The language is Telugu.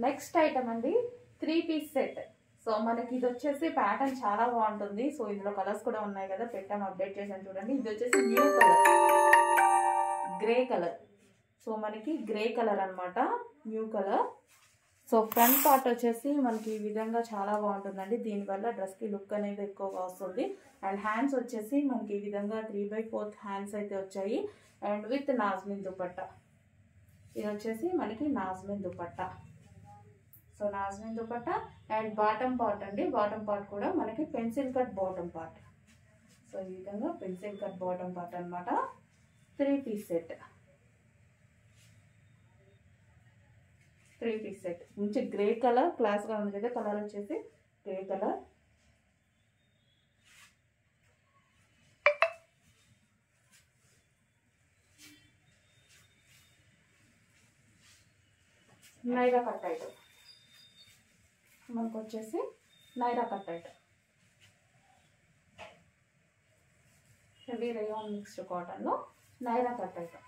నెక్స్ట్ ఐటమ్ అండి 3 పీస్ సెట్. సో మనకి ఇది వచ్చేసి ప్యాటర్న్ చాలా బాగుంటుంది. సో ఇందులో కలర్స్ కూడా ఉన్నాయి కదా, పెట్టాము, అప్డేట్ చేసాను చూడండి. ఇది వచ్చేసి new colour, grey colour. So మనకి గ్రే కలర్ అనమాట, new colour. So front part వచ్చేసి మనకి ఈ విధంగా చాలా బాగుంటుందండి. దీనివల్ల డ్రెస్కి లుక్ అనేది ఎక్కువగా వస్తుంది. అండ్ హ్యాండ్స్ వచ్చేసి మనకి ఈ విధంగా 3/4 హ్యాండ్స్ అయితే వచ్చాయి. And with Nazmin dupatta. ఇది వచ్చేసి మనకి Nazmin dupatta. So Nazmin dupatta. And bottom part అండి, బాటమ్ పార్ట్ కూడా మనకి pencil cut bottom part. So ఈ విధంగా పెన్సిల్ కట్ బాటమ్ పార్ట్ అనమాట. 3 పీస్ సెట్. 3 పీస్ సెట్ మంచి గ్రే కలర్, క్లాస్గా ఉంది కదా. కలర్ వచ్చేసి grey colour. Naira cut item మనకు వచ్చేసి, Naira cut item. Heavy rayon mixed కాటన్లో నైరా కట్ ఐటమ్.